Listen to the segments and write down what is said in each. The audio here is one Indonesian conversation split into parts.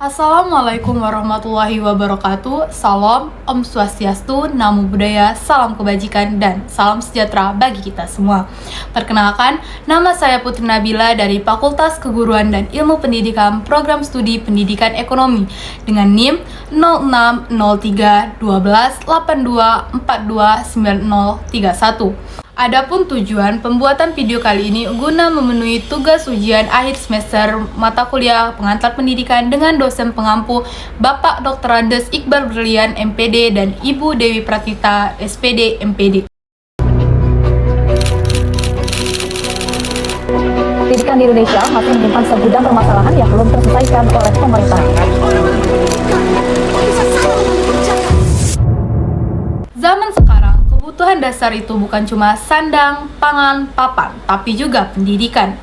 Assalamualaikum warahmatullahi wabarakatuh. Salam, Om Swastiastu, Namo Buddhaya, salam kebajikan, dan salam sejahtera bagi kita semua. Perkenalkan, nama saya Putri Nabila dari Fakultas Keguruan dan Ilmu Pendidikan Program Studi Pendidikan Ekonomi dengan NIM 06031282429031. Adapun tujuan pembuatan video kali ini guna memenuhi tugas ujian akhir semester mata kuliah pengantar pendidikan dengan dosen pengampu Bapak Dr. Andes Iqbal Brilian MPD dan Ibu Dewi Pratita SPD MPD. Pendidikan di Indonesia masih menyimpan segudang permasalahan yang belum terselesaikan oleh pemerintah. Zaman sekarang, kebutuhan dasar itu bukan cuma sandang, pangan, papan, tapi juga pendidikan.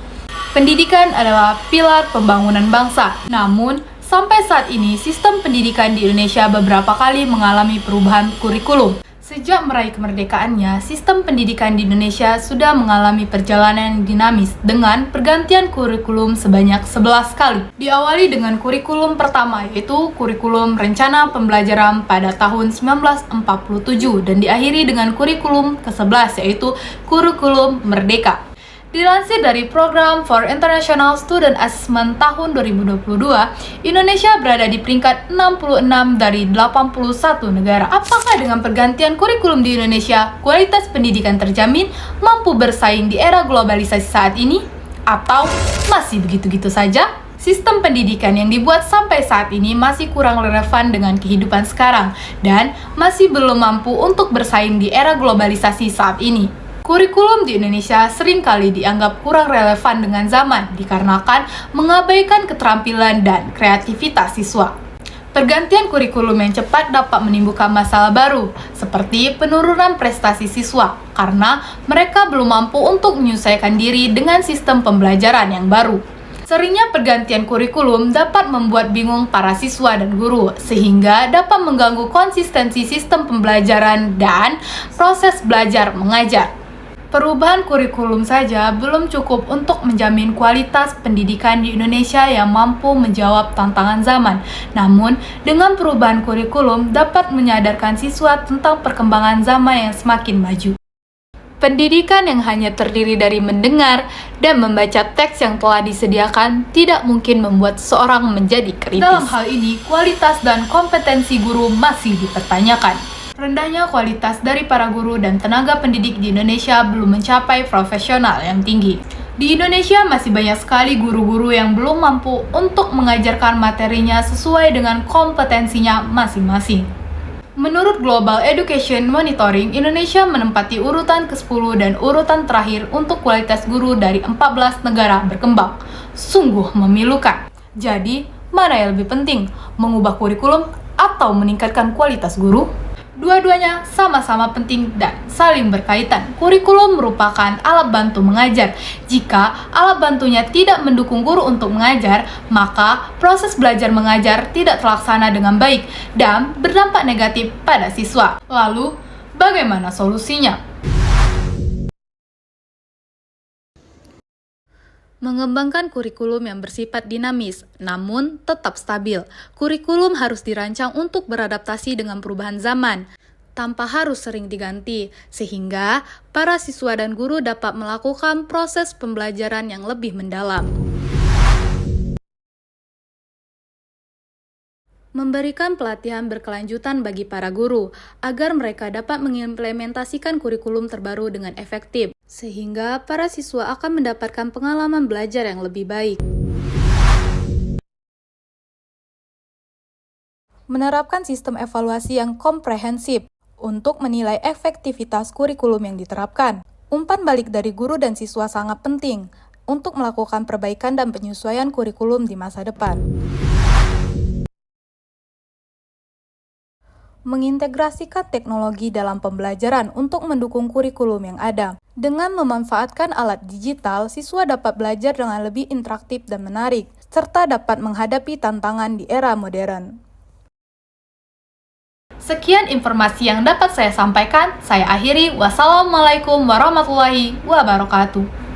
Pendidikan adalah pilar pembangunan bangsa. Namun, sampai saat ini, sistem pendidikan di Indonesia beberapa kali mengalami perubahan kurikulum. Sejak meraih kemerdekaannya, sistem pendidikan di Indonesia sudah mengalami perjalanan dinamis dengan pergantian kurikulum sebanyak 11 kali. Diawali dengan kurikulum pertama, yaitu kurikulum rencana pembelajaran pada tahun 1947 dan diakhiri dengan kurikulum ke-11, yaitu kurikulum Merdeka. Dilansir dari Program for International Student Assessment tahun 2022, Indonesia berada di peringkat 66 dari 81 negara. Apakah dengan pergantian kurikulum di Indonesia, kualitas pendidikan terjamin, mampu bersaing di era globalisasi saat ini? Atau masih begitu-gitu saja? Sistem pendidikan yang dibuat sampai saat ini masih kurang relevan dengan kehidupan sekarang dan masih belum mampu untuk bersaing di era globalisasi saat ini. Kurikulum di Indonesia seringkali dianggap kurang relevan dengan zaman dikarenakan mengabaikan keterampilan dan kreativitas siswa. Pergantian kurikulum yang cepat dapat menimbulkan masalah baru, seperti penurunan prestasi siswa, karena mereka belum mampu untuk menyesuaikan diri dengan sistem pembelajaran yang baru. Seringnya pergantian kurikulum dapat membuat bingung para siswa dan guru, sehingga dapat mengganggu konsistensi sistem pembelajaran dan proses belajar mengajar. Perubahan kurikulum saja belum cukup untuk menjamin kualitas pendidikan di Indonesia yang mampu menjawab tantangan zaman. Namun, dengan perubahan kurikulum dapat menyadarkan siswa tentang perkembangan zaman yang semakin maju. Pendidikan yang hanya terdiri dari mendengar dan membaca teks yang telah disediakan tidak mungkin membuat seseorang menjadi kritis. Dalam hal ini, kualitas dan kompetensi guru masih dipertanyakan. Rendahnya kualitas dari para guru dan tenaga pendidik di Indonesia belum mencapai profesional yang tinggi. Di Indonesia masih banyak sekali guru-guru yang belum mampu untuk mengajarkan materinya sesuai dengan kompetensinya masing-masing. Menurut Global Education Monitoring, Indonesia menempati urutan ke-10 dan urutan terakhir untuk kualitas guru dari 14 negara berkembang. Sungguh memilukan. Jadi, mana yang lebih penting, mengubah kurikulum atau meningkatkan kualitas guru? Dua-duanya sama-sama penting dan saling berkaitan. Kurikulum merupakan alat bantu mengajar. Jika alat bantunya tidak mendukung guru untuk mengajar, maka proses belajar mengajar tidak terlaksana dengan baik dan berdampak negatif pada siswa. Lalu, bagaimana solusinya? Mengembangkan kurikulum yang bersifat dinamis, namun tetap stabil. Kurikulum harus dirancang untuk beradaptasi dengan perubahan zaman, tanpa harus sering diganti, sehingga para siswa dan guru dapat melakukan proses pembelajaran yang lebih mendalam. Memberikan pelatihan berkelanjutan bagi para guru, agar mereka dapat mengimplementasikan kurikulum terbaru dengan efektif, sehingga para siswa akan mendapatkan pengalaman belajar yang lebih baik. Menerapkan sistem evaluasi yang komprehensif untuk menilai efektivitas kurikulum yang diterapkan. Umpan balik dari guru dan siswa sangat penting untuk melakukan perbaikan dan penyesuaian kurikulum di masa depan. Mengintegrasikan teknologi dalam pembelajaran untuk mendukung kurikulum yang ada. Dengan memanfaatkan alat digital, siswa dapat belajar dengan lebih interaktif dan menarik, serta dapat menghadapi tantangan di era modern. Sekian informasi yang dapat saya sampaikan. Saya akhiri. Wassalamualaikum warahmatullahi wabarakatuh.